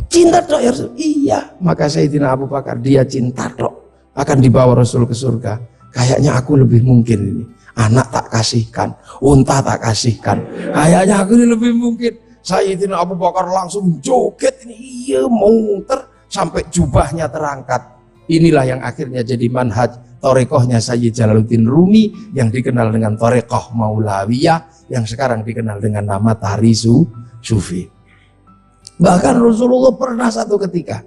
Cinta tok ya Rasul. Iya, maka Sayyidina Abu Bakar dia cinta tok akan dibawa Rasul ke surga. Kayaknya aku lebih mungkin ini. Anak tak kasihkan, unta tak kasihkan. Kayaknya aku ini lebih mungkin. Sayyidina Abu Bakar langsung joget ini, iya muter sampai jubahnya terangkat. Inilah yang akhirnya jadi manhaj torekohnya Sayyid Jalaluddin Rumi yang dikenal dengan torekoh Maulawiyah yang sekarang dikenal dengan nama Tari Sufi. Bahkan Rasulullah pernah satu ketika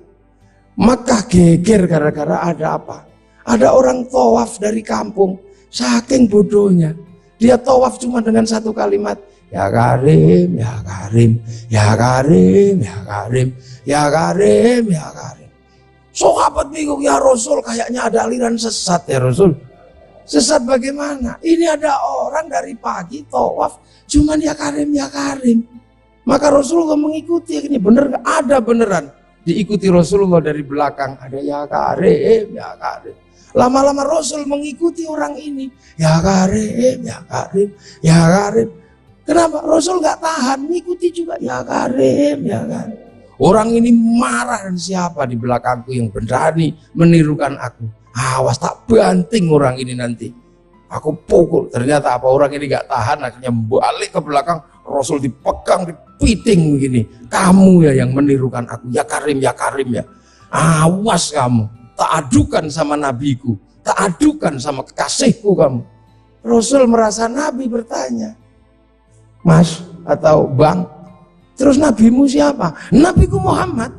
Makkah geger gara-gara ada apa? Ada orang tawaf dari kampung, saking bodohnya dia tawaf cuma dengan satu kalimat, ya Karim, ya Karim, ya Karim, ya Karim, ya Karim, ya Karim. Sahabat bingung, ya Rasul kayaknya ada aliran sesat ya Rasul. Sesat bagaimana? Ini ada orang dari pagi tawaf cuman ya Karim, ya Karim. Maka Rasulullah mengikuti, ini bener gak? Ada beneran. Diikuti Rasulullah dari belakang, ada ya Karim, ya Karim. Lama-lama Rasul mengikuti orang ini, ya Karim, ya Karim, ya Karim. Kenapa? Rasul gak tahan, mengikuti juga, ya Karim, ya Karim. Orang ini marah, dan siapa di belakangku yang berani menirukan aku? Awas tak banting orang ini nanti. Aku pukul. Ternyata apa, orang ini gak tahan, akhirnya balik ke belakang. Rasul dipegang, dipiting begini. Kamu ya yang menirukan aku, ya Karim, ya Karim ya. Awas kamu, tak adukan sama nabiku, tak adukan sama kekasihku kamu. Rasul merasa Nabi bertanya, Mas atau Bang, terus nabimu siapa? Nabiku Muhammad.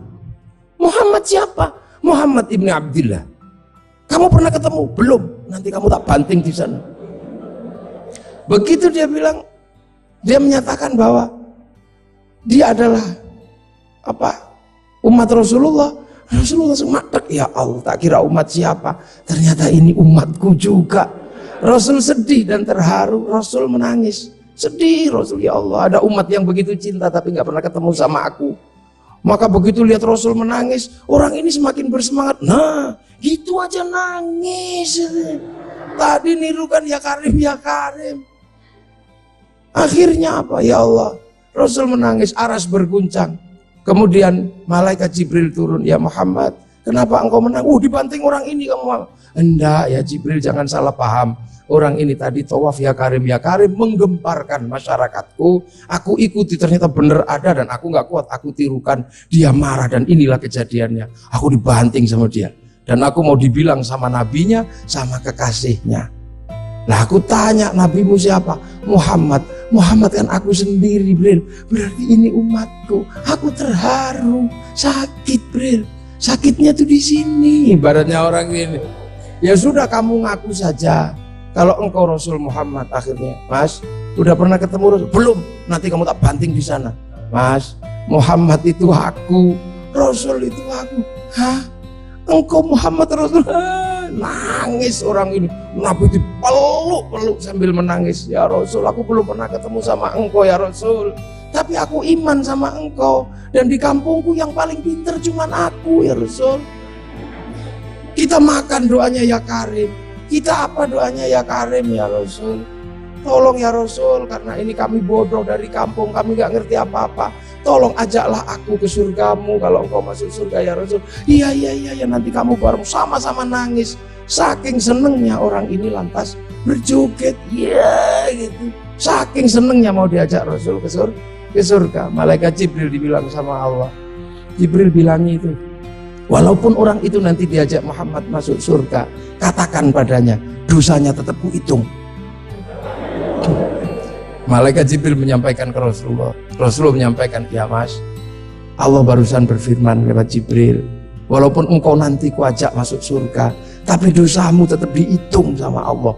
Muhammad siapa? Muhammad ibni Abdillah. Kamu pernah ketemu? Belum. Nanti kamu tak banting di sana. Begitu dia bilang, dia menyatakan bahwa dia adalah apa? Umat Rasulullah. Rasulullah sematek, ya Allah, tak kira umat siapa, ternyata ini umatku juga. Rasul sedih dan terharu, Rasul menangis. Sedih Rasul, ya Allah, ada umat yang begitu cinta tapi nggak pernah ketemu sama aku. Maka begitu lihat Rasul menangis, orang ini semakin bersemangat. Nah, gitu aja nangis. Tadi nirukan ya Karim, ya Karim. Akhirnya apa? Ya Allah, Rasul menangis, aras berguncang. Kemudian malaikat Jibril turun, ya Muhammad, kenapa engkau menang? Dibanting orang ini kamu. Enggak ya Jibril, jangan salah paham. Orang ini tadi tawaf ya Karim menggemparkan masyarakatku. Aku ikuti, ternyata benar ada dan aku nggak kuat, aku tirukan. Dia marah dan inilah kejadiannya. Aku dibanting sama dia. Dan aku mau dibilang sama nabinya, sama kekasihnya. Lah aku tanya, nabimu siapa? Muhammad. Muhammad kan aku sendiri, Bril. Berarti ini umatku. Aku terharu, sakit, Bril. Sakitnya tuh di sini. Ibaratnya orang ini. Ya sudah, kamu ngaku saja. Kalau engkau Rasul Muhammad akhirnya, Mas, udah pernah ketemu Rasul? Belum. Nanti kamu tak banting di sana. Mas, Muhammad itu aku, Rasul itu aku. Hah? Engkau Muhammad Rasul? Nangis orang ini. Nabi dipeluk-peluk sambil menangis. Ya Rasul, aku belum pernah ketemu sama engkau ya Rasul. Tapi aku iman sama engkau. Dan di kampungku yang paling pintar cuman aku ya Rasul. Kita makan doanya ya Karim. Kita apa doanya ya Karim ya Rasul. Tolong ya Rasul, karena ini kami bodoh dari kampung, kami gak ngerti apa-apa. Tolong ajaklah aku ke surgamu kalau engkau masuk surga ya Rasul. Iya nanti kamu bareng, sama-sama nangis. Saking senengnya orang ini lantas berjoget, ya gitu. Saking senengnya mau diajak Rasul ke surga. Malaikat Jibril dibilang sama Allah. Jibril bilangnya itu, walaupun orang itu nanti diajak Muhammad masuk surga, katakan padanya, dosanya tetap kuhitung. Malaikat Jibril menyampaikan ke Rasulullah. Rasulullah menyampaikan, ya Mas, Allah barusan berfirman lewat Jibril, walaupun engkau nanti kuajak masuk surga, tapi dosamu tetap dihitung sama Allah.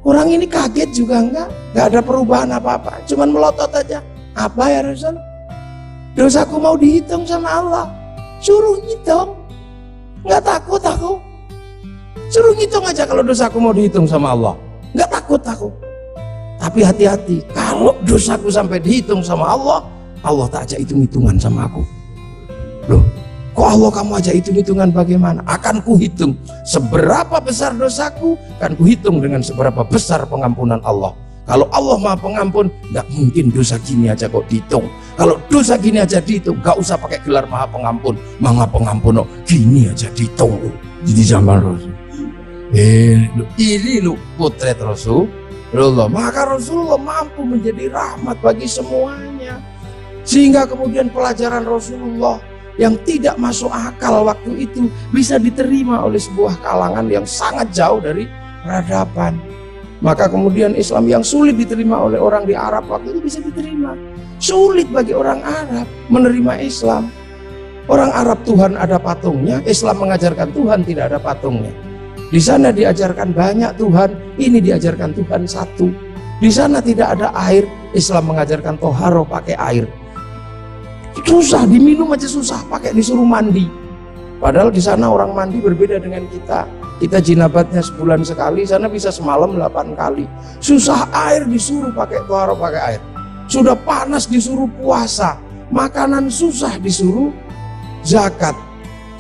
Orang ini kaget juga enggak ada perubahan apa-apa, cuman melotot aja. Apa ya Rasul? Dosaku mau dihitung sama Allah. Suruh ngitung, nggak takut aku. Suruh ngitung aja kalau dosaku mau dihitung sama Allah. Nggak takut aku. Tapi hati-hati, kalau dosaku sampai dihitung sama Allah, Allah tak ajak hitung-hitungan sama aku. Loh, kok Allah kamu ajak hitung-hitungan bagaimana? Akan kuhitung seberapa besar dosaku, akan kuhitung dengan seberapa besar pengampunan Allah. Kalau Allah Maha Pengampun, nggak mungkin dosa gini aja kok dihitung. Kalau dosa gini aja dihitung, gak usah pakai gelar maha pengampun. Maha pengampun, oh, gini aja dihitung. Jadi zaman Rasul. Ini lu potret Rasulullah. Maka Rasulullah mampu menjadi rahmat bagi semuanya. Sehingga kemudian pelajaran Rasulullah yang tidak masuk akal waktu itu bisa diterima oleh sebuah kalangan yang sangat jauh dari peradaban. Maka kemudian Islam yang sulit diterima oleh orang di Arab waktu itu bisa diterima. Sulit bagi orang Arab menerima Islam. Orang Arab Tuhan ada patungnya, Islam mengajarkan Tuhan tidak ada patungnya. Di sana diajarkan banyak Tuhan, ini diajarkan Tuhan satu. Di sana tidak ada air, Islam mengajarkan toharoh pakai air. Susah, diminum aja susah, pakai disuruh mandi. Padahal di sana orang mandi berbeda dengan kita. Kita jinabatnya sebulan sekali, sana bisa semalam 8 kali. Susah air disuruh pakai toharoh pakai air. Sudah panas disuruh puasa, makanan susah disuruh zakat.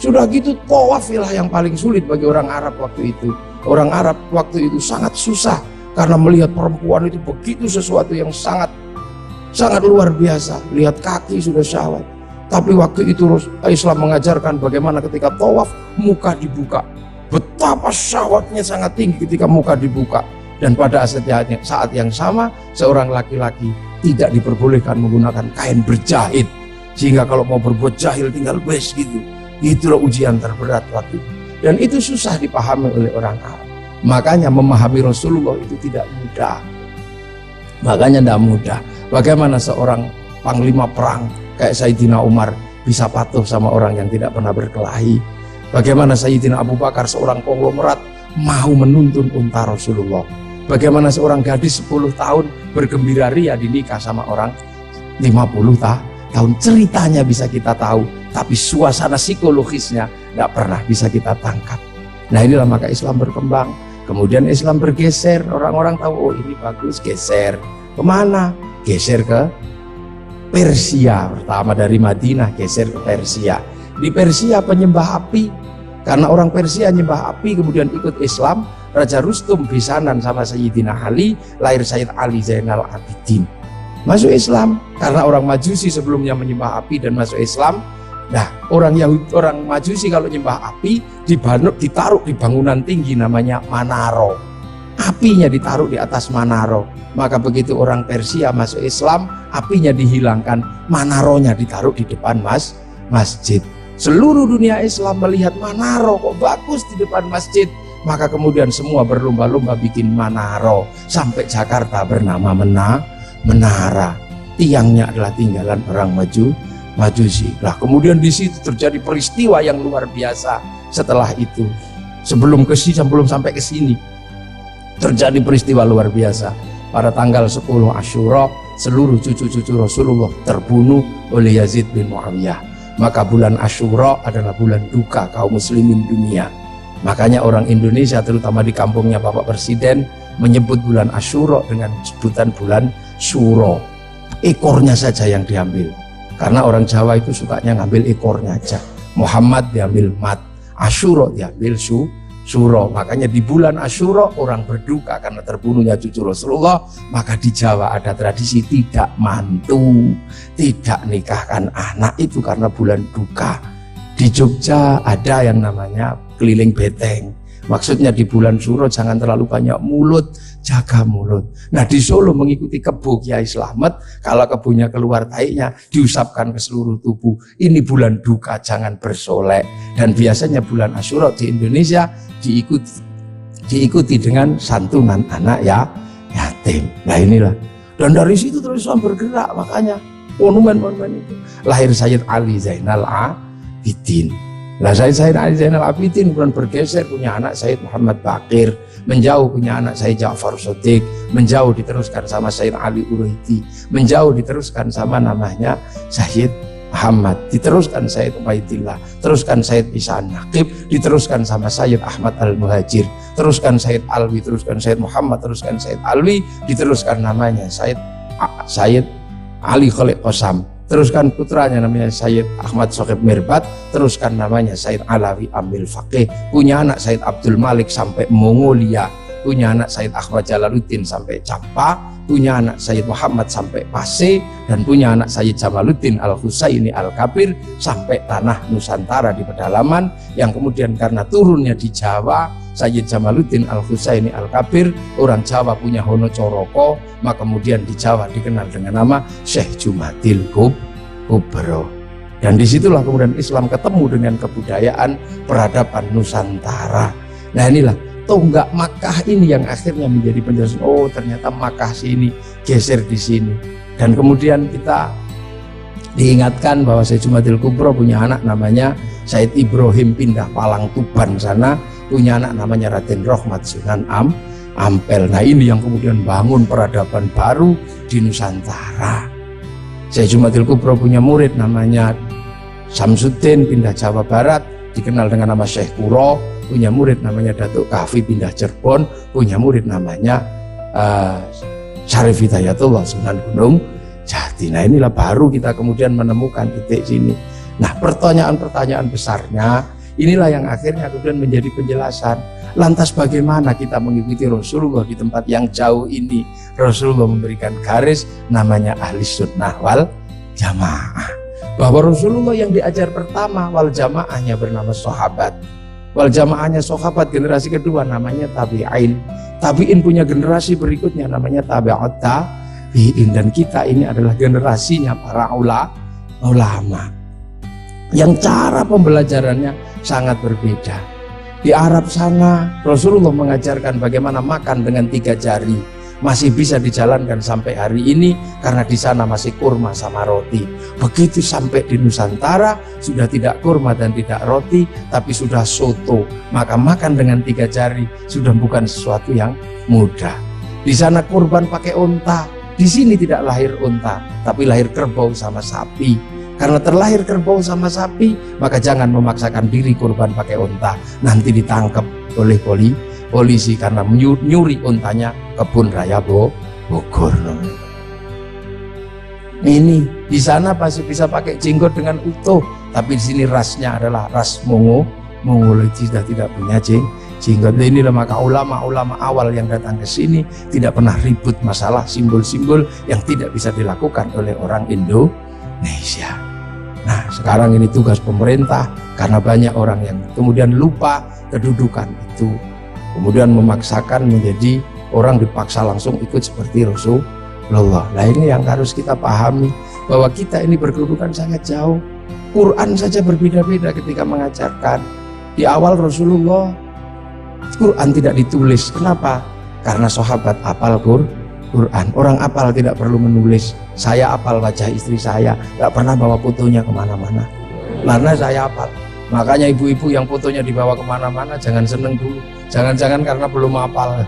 Sudah gitu tawafilah yang paling sulit bagi orang Arab waktu itu. Orang Arab waktu itu sangat susah karena melihat perempuan itu begitu sesuatu yang sangat luar biasa. Lihat kaki sudah syahwat. Tapi waktu itu Islam mengajarkan bagaimana ketika tawaf muka dibuka. Betapa syahwatnya sangat tinggi ketika muka dibuka. Dan pada saat yang sama seorang laki-laki tidak diperbolehkan menggunakan kain berjahit, sehingga kalau mau berbuat jahil tinggal bes gitu. Itulah ujian terberat waktu itu. Dan itu susah dipahami oleh orang Arab. Makanya memahami Rasulullah itu tidak mudah. Makanya tidak mudah. Bagaimana seorang panglima perang kayak Sayyidina Umar bisa patuh sama orang yang tidak pernah berkelahi. Bagaimana Sayyidina Abu Bakar seorang konglomerat mau menuntun unta Rasulullah. Bagaimana seorang gadis 10 tahun bergembira ria dinikah sama orang 50 tahun. Ceritanya bisa kita tahu, tapi suasana psikologisnya tidak pernah bisa kita tangkap. Nah inilah maka Islam berkembang. Kemudian Islam bergeser, orang-orang tahu oh ini bagus, geser. Kemana? Geser ke Persia. Pertama dari Madinah geser ke Persia. Di Persia penyembah api, karena orang Persia nyembah api kemudian ikut Islam. Raja Rustum besanan sama Sayyidina Ali, lahir Sayyid Ali Zainal Abidin. Masuk Islam karena orang Majusi sebelumnya menyembah api dan masuk Islam. Nah, orang Majusi kalau nyembah api ditaruh di bangunan tinggi namanya Manaro. Apinya ditaruh di atas Manaro. Maka begitu orang Persia masuk Islam, apinya dihilangkan, Manaronya ditaruh di depan masjid. Seluruh dunia Islam melihat Manaro kok bagus di depan masjid. Maka kemudian semua berlomba-lomba bikin Manaro. Sampai Jakarta bernama Menara. Tiangnya adalah tinggalan orang Majusi. Nah, kemudian di situ terjadi peristiwa yang luar biasa. Setelah itu, sebelum sampai ke sini, terjadi peristiwa luar biasa. Pada tanggal 10 Asyura, seluruh cucu-cucu Rasulullah terbunuh oleh Yazid bin Muawiyah. Maka bulan Asyura adalah bulan duka kaum muslimin dunia. Makanya orang Indonesia terutama di kampungnya Bapak Presiden menyebut bulan Asyura dengan sebutan bulan Suro. Ekornya saja yang diambil. Karena orang Jawa itu sukanya ngambil ekornya aja. Muhammad diambil mat, Asyura diambil Suro. Makanya di bulan Asyura orang berduka karena terbunuhnya cucu Rasulullah. Maka di Jawa ada tradisi tidak mantu, tidak nikahkan anak itu karena bulan duka. Di Jogja ada yang namanya keliling beteng. Maksudnya di bulan Suro jangan terlalu banyak mulut, jaga mulut. Nah di Solo mengikuti kebo Kiai Slamet, kalau kebonya keluar taiknya diusapkan ke seluruh tubuh. Ini bulan duka, jangan bersolek. Dan biasanya bulan Asyura di Indonesia diikuti dengan santunan anak yatim. Nah inilah. Dan dari situ terus Islam bergerak, makanya monumen-monumen itu. Lahir Sayyid Ali Zainal Abidin. Nah Sayyid Ali Zainal Abidin kemudian bergeser, punya anak Sayyid Muhammad Baqir, menjauh punya anak Sayyid Ja'far Shadiq, menjauh diteruskan sama Sayyid Ali Uraidi, menjauh diteruskan sama namanya Sayyid Muhammad, diteruskan Sayyid Ubaidillah, teruskan Sayyid Isa Naqib, diteruskan sama Sayyid Ahmad Al-Muhajir, teruskan Sayyid Alwi, teruskan Sayyid Muhammad, teruskan Sayyid Alwi, diteruskan namanya Sayyid Ali Khalid Qasam, teruskan putranya namanya Sayyid Ahmad Sohib Mirbat, teruskan namanya Sayyid Alawi Amil Faqih, punya anak Sayyid Abdul Malik sampai Mongolia, punya anak Sayyid Ahmad Jalaluddin sampai Campa, punya anak Sayyid Muhammad sampai Pase, dan punya anak Sayyid Jamaluddin Al-Husaini Al-Kabir sampai tanah Nusantara di pedalaman, yang kemudian karena turunnya di Jawa, Sayyid Jamaluddin Al-Husaini Al-Kabir, orang Jawa punya Hono Coroko, maka kemudian di Jawa dikenal dengan nama Syekh Jumadil Kubro. Dan disitulah kemudian Islam ketemu dengan kebudayaan peradaban Nusantara. Nah inilah tonggak Makkah ini yang akhirnya menjadi penjelasan, oh ternyata Makkah sini geser di sini. Dan kemudian kita diingatkan bahwa Syekh Jumadil Kubro punya anak namanya Said Ibrahim pindah Palang Tuban sana, punya anak namanya Raden Rohmat Sunan Ampel. Nah ini yang kemudian bangun peradaban baru di Nusantara. Syekh Jumadil Kubro punya murid namanya Samsuddin pindah Jawa Barat, dikenal dengan nama Syekh Kuro, punya murid namanya Datuk Kahfi pindah Cirebon, punya murid namanya Syarif Hidayatullah Sunan Gunung Jati. Nah inilah baru kita kemudian menemukan titik sini. Nah pertanyaan-pertanyaan besarnya inilah yang akhirnya kemudian menjadi penjelasan. Lantas bagaimana kita mengikuti Rasulullah di tempat yang jauh ini? Rasulullah memberikan garis namanya ahli sunnah wal jamaah. Bahwa Rasulullah yang diajar pertama wal jamaahnya bernama sahabat. Wal jamaahnya sahabat, generasi kedua namanya tabi'in. Tabi'in punya generasi berikutnya namanya tabi'ut tabi'in. Dan kita ini adalah generasinya para ulama. Yang cara pembelajarannya sangat berbeda. Di Arab sana Rasulullah mengajarkan bagaimana makan dengan 3 jari. Masih bisa dijalankan sampai hari ini karena di sana masih kurma sama roti. Begitu sampai di Nusantara sudah tidak kurma dan tidak roti, tapi sudah soto. Maka makan dengan 3 jari sudah bukan sesuatu yang mudah. Di sana kurban pakai unta, di sini tidak lahir unta, tapi lahir kerbau sama sapi. Karena terlahir kerbau sama sapi, maka jangan memaksakan diri kurban pakai unta. Nanti ditangkap oleh polisi karena nyuri untanya Kebun Raya Bogor. Ini di sana pasti bisa pakai jenggot dengan utuh, tapi di sini rasnya adalah ras Mongoloid, sudah tidak punya jenggot. Inilah maka ulama-ulama awal yang datang ke sini tidak pernah ribut masalah simbol-simbol yang tidak bisa dilakukan oleh orang Indonesia. Nah sekarang ini tugas pemerintah, karena banyak orang yang kemudian lupa kedudukan itu, kemudian memaksakan menjadi orang dipaksa langsung ikut seperti Rasulullah. Nah ini yang harus kita pahami, bahwa kita ini berkedudukan sangat jauh. Quran saja berbeda-beda ketika mengajarkan. Di awal Rasulullah Quran tidak ditulis. Kenapa? Karena sahabat apal Quran. Orang apal tidak perlu menulis. Saya apal wajah istri saya, gak pernah bawa fotonya kemana-mana karena saya apal. Makanya ibu-ibu yang fotonya dibawa kemana-mana jangan seneng dulu, jangan-jangan karena belum apal.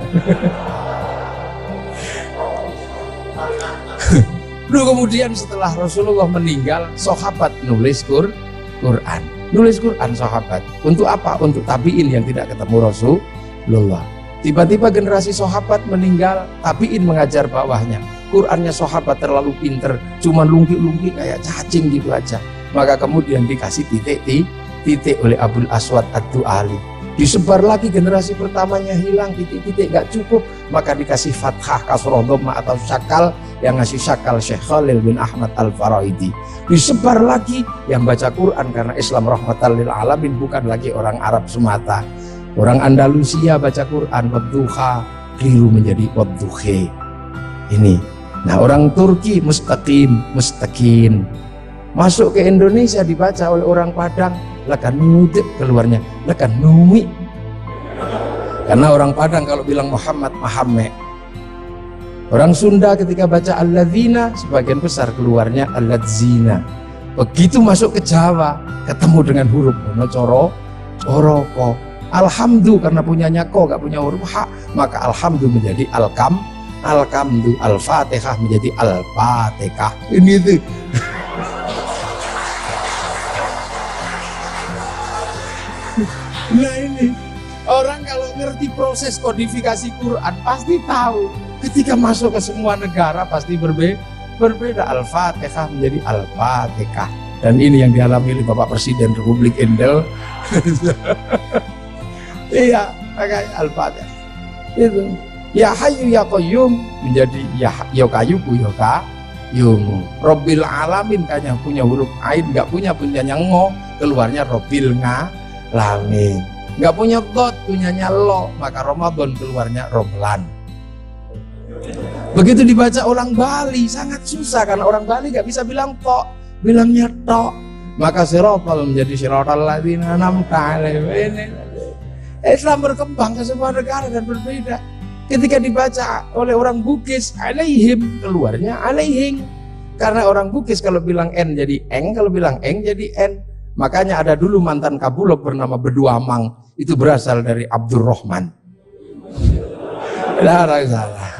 Lalu kemudian setelah Rasulullah meninggal, sahabat nulis Quran. Nulis Quran sahabat. Untuk apa? Untuk tabi'in yang tidak ketemu Rasulullah. Tiba-tiba generasi sahabat meninggal, tabi'in mengajar bawahnya. Qurannya sahabat terlalu pinter, cuman lungki-lungki kayak cacing gitu aja. Maka kemudian dikasih titik oleh Abul Aswad Ad-Du'ali. Disebar lagi, generasi pertamanya hilang, titik-titik gak cukup, maka dikasih fathah, kasroh, dhamma atau syakal. Yang ngasih syakal Syekh Khalil bin Ahmad Al-Faraidi. Disebar lagi, yang baca Quran karena Islam rahmatan lil alamin, bukan lagi orang Arab semata. Orang Andalusia baca Quran wadduha, keliru menjadi wadduhe. Ini. Nah orang Turki mustaqim. Masuk ke Indonesia dibaca oleh orang Padang, lekan ngudip, keluarnya lekan numi. Karena orang Padang kalau bilang Muhammad, Mahamme. Orang Sunda ketika baca alladzina, sebagian besar keluarnya alladzina. Begitu masuk ke Jawa, ketemu dengan huruf coroko. Alhamdu karena punyanya ko, gak punya huruf ha, maka alhamdu menjadi alkamdu, al-fatihah menjadi al-fatihah. Ini tuh. Nah ini orang kalau ngerti proses kodifikasi Quran pasti tahu. Ketika masuk ke semua negara pasti berbeda. Al-fatihah menjadi al-fatihah. Dan ini yang dialami oleh Bapak Presiden Republik Indonesia. Iya, pakai al-fatihah. Itu. Ya Hayyu ya Qayyum menjadi ya Kayyuku ya Qayyumu. Rabbil alamin kayaknya punya huruf ain, nggak punyanya ngo, keluarnya Rabbil ngalamin. Nggak punya dot, punyanya lo, maka Ramadan keluarnya Romlan. Begitu dibaca orang Bali sangat susah karena orang Bali nggak bisa bilang tok, bilangnya tok. Maka sirotol menjadi sirotol ladzina an'amta alaihim. Islam berkembang ke semua negara dan berbeda. Ketika dibaca oleh orang Bugis alaihim, keluarnya alaihing. Karena orang Bugis kalau bilang N jadi eng, kalau bilang eng jadi N. Makanya ada dulu mantan Kabulok bernama Beduamang, itu berasal dari Abdurrahman. Salah.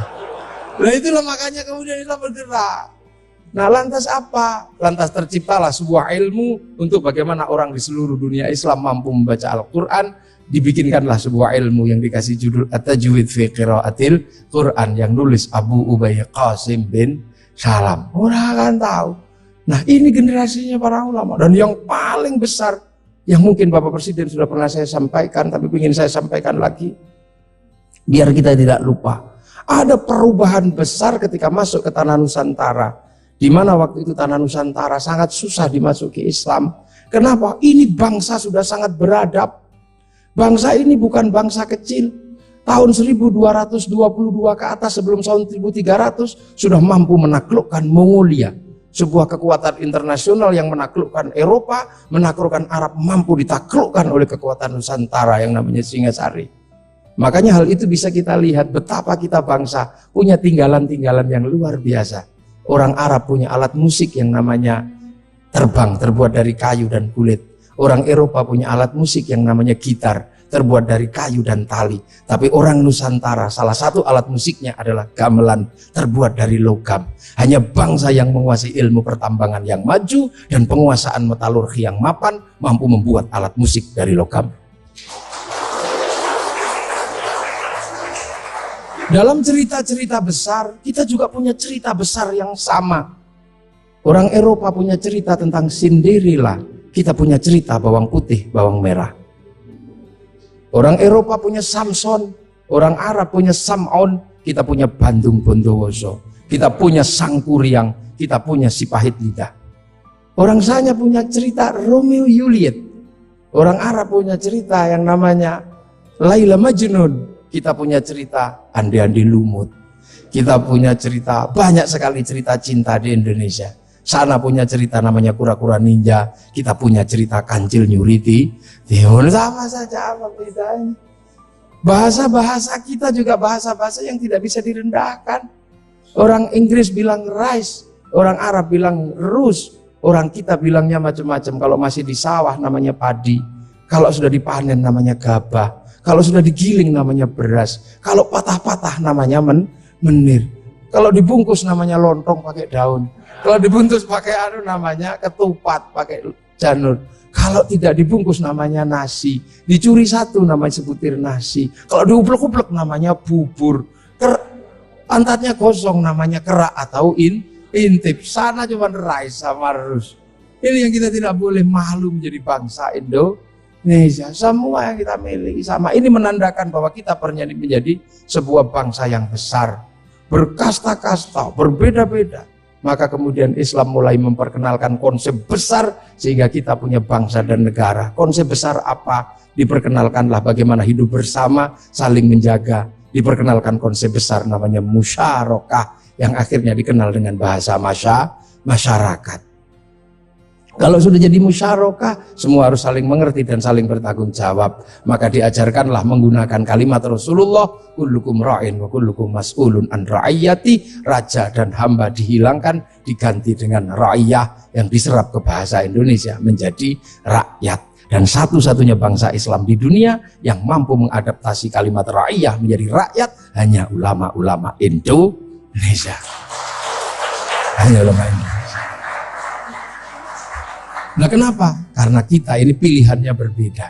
Nah itulah makanya kemudian Islam bergerak. Nah lantas apa? Lantas terciptalah sebuah ilmu untuk bagaimana orang di seluruh dunia Islam mampu membaca Al-Quran. Dibikinkanlah sebuah ilmu yang dikasih judul At-Tajwid fi Qiraatil Quran, yang nulis Abu Ubay Qasim bin Salam. Orang akan tahu. Nah ini generasinya para ulama, dan yang paling besar yang mungkin Bapak Presiden sudah pernah saya sampaikan, tapi ingin saya sampaikan lagi biar kita tidak lupa. Ada perubahan besar ketika masuk ke tanah Nusantara, di mana waktu itu tanah Nusantara sangat susah dimasuki Islam. Kenapa? Ini bangsa sudah sangat beradab. Bangsa ini bukan bangsa kecil. Tahun 1222 ke atas sebelum tahun 1300 sudah mampu menaklukkan Mongolia. Sebuah kekuatan internasional yang menaklukkan Eropa, menaklukkan Arab, mampu ditaklukkan oleh kekuatan Nusantara yang namanya Singasari. Makanya hal itu bisa kita lihat betapa kita bangsa punya tinggalan-tinggalan yang luar biasa. Orang Arab punya alat musik yang namanya terbang, terbuat dari kayu dan kulit. Orang Eropa punya alat musik yang namanya gitar, terbuat dari kayu dan tali. Tapi orang Nusantara, salah satu alat musiknya adalah gamelan, terbuat dari logam. Hanya bangsa yang menguasai ilmu pertambangan yang maju dan penguasaan metalurgi yang mapan mampu membuat alat musik dari logam. Dalam cerita-cerita besar, kita juga punya cerita besar yang sama. Orang Eropa punya cerita tentang Cinderella. Kita punya cerita bawang putih, bawang merah. Orang Eropa punya Samson, orang Arab punya Sam'on, kita punya Bandung Bondowoso, kita punya Sangkuriang, kita punya si pahit lidah. Orang Sanya punya cerita Romeo Juliet, orang Arab punya cerita yang namanya Laila Majnun, kita punya cerita Andi-Andi Lumut, kita punya cerita, banyak sekali cerita cinta di Indonesia. Sana punya cerita namanya Kura-Kura Ninja, kita punya cerita Kancil Nyuriti. Sama saja, apa bedanya? Bahasa-bahasa kita juga bahasa-bahasa yang tidak bisa direndahkan. Orang Inggris bilang rice, orang Arab bilang rus, orang kita bilangnya macam-macam. Kalau masih di sawah namanya padi, kalau sudah dipanen namanya gabah, kalau sudah digiling namanya beras, kalau patah-patah namanya menir, kalau dibungkus namanya lontong pakai daun, kalau dibungkus pakai namanya ketupat pakai janur, kalau tidak dibungkus namanya nasi, dicuri satu namanya sebutir nasi, kalau diuplek-uplek namanya bubur, pantatnya kosong namanya kerak atau intip. Sana cuma rice sama rus. Ini yang kita tidak boleh malu menjadi bangsa Indonesia. Semua yang kita miliki sama. Ini menandakan bahwa kita pernah menjadi sebuah bangsa yang besar, berkasta-kasta, berbeda-beda. Maka kemudian Islam mulai memperkenalkan konsep besar sehingga kita punya bangsa dan negara. Konsep besar apa? Diperkenalkanlah bagaimana hidup bersama, saling menjaga. Diperkenalkan konsep besar namanya musyarakah yang akhirnya dikenal dengan bahasa masyarakat. Kalau sudah jadi musyarakah, semua harus saling mengerti dan saling bertanggung jawab. Maka diajarkanlah menggunakan kalimat Rasulullah, kullukum ra'in wa kullukum mas'ulun an ra'iyati. Raja dan hamba dihilangkan, diganti dengan ra'iyah yang diserap ke bahasa Indonesia menjadi rakyat. Dan satu-satunya bangsa Islam di dunia yang mampu mengadaptasi kalimat ra'iyah menjadi rakyat hanya ulama-ulama Indonesia. Hanya ulama Indonesia. Nah kenapa? Karena kita ini pilihannya berbeda.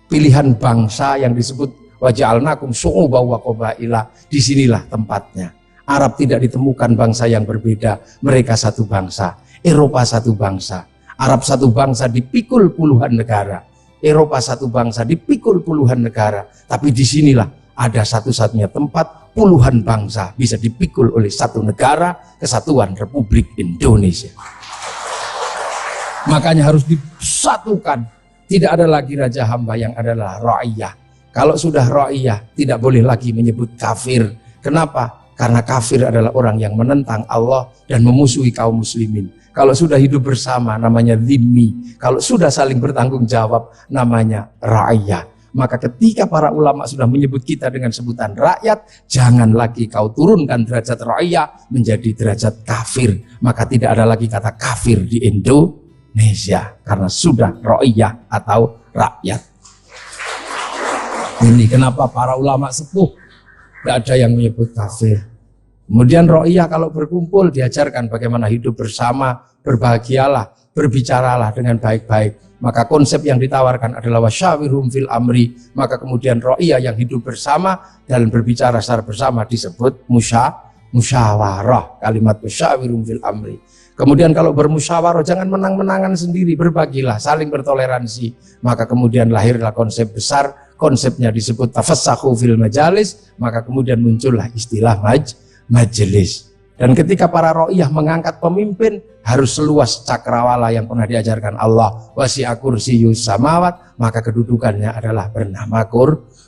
Pilihan bangsa yang disebut waja'alnakum syu'uban wa qabaila. Disinilah tempatnya. Arab tidak ditemukan bangsa yang berbeda. Mereka satu bangsa. Eropa satu bangsa. Arab satu bangsa dipikul puluhan negara. Eropa satu bangsa dipikul puluhan negara. Tapi disinilah ada satu-satunya tempat puluhan bangsa bisa dipikul oleh satu negara, Kesatuan Republik Indonesia. Makanya harus disatukan. Tidak ada lagi raja hamba, yang adalah ra'iyah. Kalau sudah ra'iyah, tidak boleh lagi menyebut kafir. Kenapa? Karena kafir adalah orang yang menentang Allah dan memusuhi kaum muslimin. Kalau sudah hidup bersama, namanya dhimmi. Kalau sudah saling bertanggung jawab, namanya ra'iyah. Maka ketika para ulama sudah menyebut kita dengan sebutan rakyat, jangan lagi kau turunkan derajat ra'iyah menjadi derajat kafir. Maka tidak ada lagi kata kafir di Indonesia, karena sudah ra'iyah atau rakyat. Ini kenapa para ulama sepuh tidak ada yang menyebut kafir. Kemudian ra'iyah kalau berkumpul diajarkan bagaimana hidup bersama, berbahagialah, berbicaralah dengan baik-baik. Maka konsep yang ditawarkan adalah wasyawirhum fil amri. Maka kemudian ra'iyah yang hidup bersama dan berbicara secara bersama disebut musyawarah. Kalimat wasyawirhum fil amri. Kemudian kalau bermusyawarah jangan menang-menangan sendiri, berbagilah, saling bertoleransi. Maka kemudian lahirlah konsep besar, konsepnya disebut tafassahu fil majalis. Maka kemudian muncullah istilah majelis. Dan ketika para ra'iyah mengangkat pemimpin, harus seluas cakrawala yang pernah diajarkan Allah, wasi'a kursiyus samawat, maka kedudukannya adalah bernama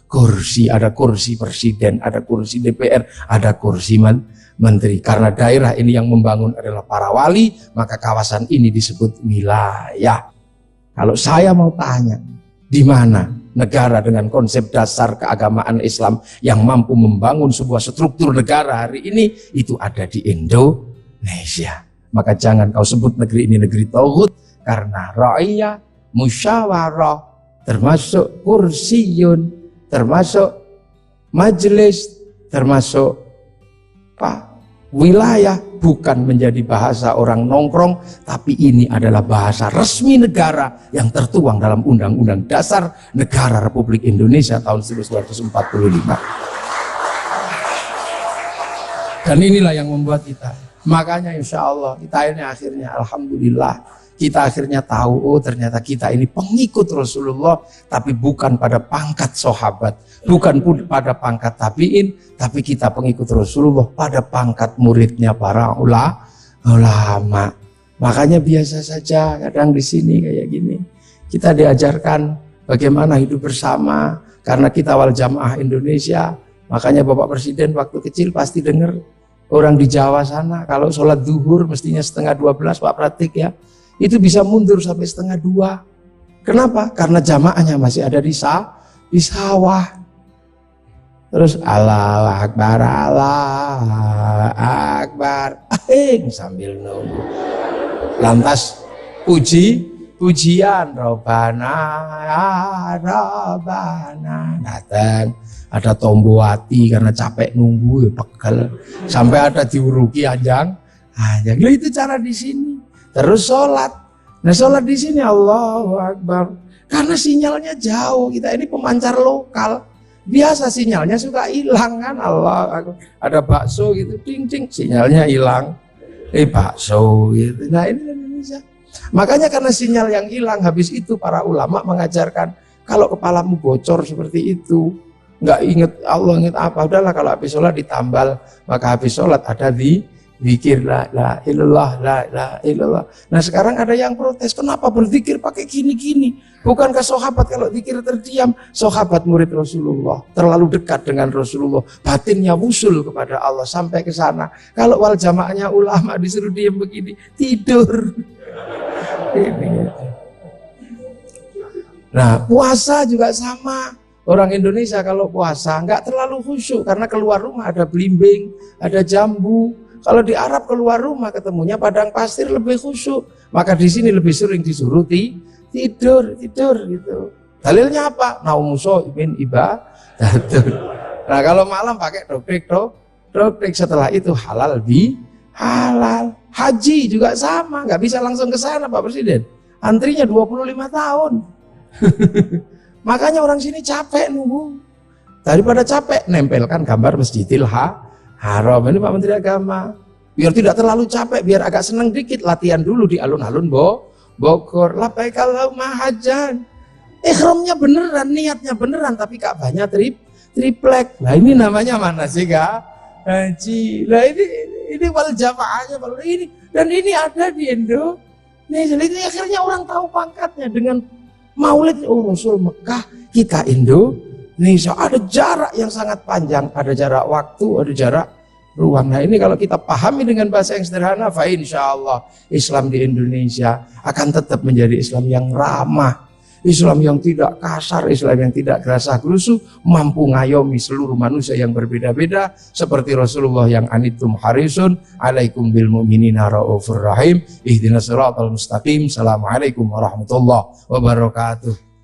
kursi. Ada kursi presiden, ada kursi DPR, ada kursi menteri. Karena daerah ini yang membangun adalah para wali, maka kawasan ini disebut wilayah. Kalau saya mau tanya, di mana negara dengan konsep dasar keagamaan Islam yang mampu membangun sebuah struktur negara hari ini, itu ada di Indonesia. Maka jangan kau sebut negeri ini negeri tauhid, karena ra'iyah, musyawarah, termasuk kursiyun, termasuk majelis, termasuk wilayah, bukan menjadi bahasa orang nongkrong, tapi ini adalah bahasa resmi negara yang tertuang dalam Undang-Undang Dasar Negara Republik Indonesia tahun 1945. Dan inilah yang membuat kita, makanya insya Allah kita ini akhirnya alhamdulillah, kita akhirnya tahu, oh ternyata kita ini pengikut Rasulullah, tapi bukan pada pangkat sahabat, bukan pun pada pangkat tabi'in, tapi kita pengikut Rasulullah pada pangkat muridnya para ulama. Makanya biasa saja kadang di sini kayak gini, kita diajarkan bagaimana hidup bersama, karena kita wal jamaah Indonesia. Makanya Bapak Presiden waktu kecil pasti dengar orang di Jawa sana, kalau sholat zuhur mestinya 11:30, Pak Pratik ya, itu bisa mundur sampai 1:30. Kenapa? Karena jamaahnya masih ada di sawah. Terus Allahu Akbar, Allahu Akbar, sambil nunggu. Lantas pujian Robana, Robana, datang. Ada tombowati karena capek nunggu, ya pegel. Sampai ada diuruki anjang. Itu cara di sini. Terus sholat. Nah sholat di sini Allahu Akbar. Karena sinyalnya jauh, kita ini pemancar lokal. Biasa sinyalnya suka hilang kan, Allah Akbar. Ada bakso gitu, ting-ting, sinyalnya hilang. Bakso gitu. Nah ini Indonesia. Makanya karena sinyal yang hilang, habis itu para ulama mengajarkan, kalau kepalamu bocor seperti itu, nggak inget Allah, inget apa, udahlah kalau habis sholat ditambal, maka habis sholat ada zikir la ilallah, la ilallah. Nah sekarang ada yang protes, kenapa berzikir pakai gini-gini? Bukankah sahabat kalau zikir terdiam? Sahabat murid Rasulullah, terlalu dekat dengan Rasulullah, batinnya wusul kepada Allah sampai ke sana. Kalau wal jamaahnya ulama disuruh diam begini, tidur. Nah puasa juga sama. Orang Indonesia kalau puasa nggak terlalu khusyuk karena keluar rumah ada belimbing, ada jambu. Kalau di Arab keluar rumah ketemunya padang pasir lebih khusyuk. Maka di sini lebih sering disuruh tidur gitu. Dalilnya apa? Naumuso ibn ibadah. Nah kalau malam pakai doktek setelah itu halal halal. Haji juga sama, nggak bisa langsung ke sana Pak Presiden. Antrinya 25 tahun. Makanya orang sini capek nunggu. Daripada capek, nempelkan gambar Masjidil Haram. Ini Pak Menteri Agama. Biar tidak terlalu capek, biar agak seneng dikit, latihan dulu di alun-alun Bogor. Labbaik Allahumma hajjan. Ihramnya beneran, niatnya beneran, tapi Ka'bahnya triplek. Nah ini namanya manasik haji. Nah ini wal jamaahnya ini, dan ini ada di Indonesia. Ini akhirnya orang tahu pangkatnya dengan Maulid. Oh, Rasul Mekah, kita Indonesia. Ada jarak yang sangat panjang, ada jarak waktu, ada jarak ruang. Nah ini kalau kita pahami dengan bahasa yang sederhana, fa insyaallah Islam di Indonesia akan tetap menjadi Islam yang ramah, Islam yang tidak kasar, Islam yang tidak gerasa-gerusu, mampu ngayomi seluruh manusia yang berbeda-beda, seperti Rasulullah yang anittum harisun alaikum bil mu'minina raufur rahim ihdinas siratal mustaqim. Assalamualaikum warahmatullahi wabarakatuh.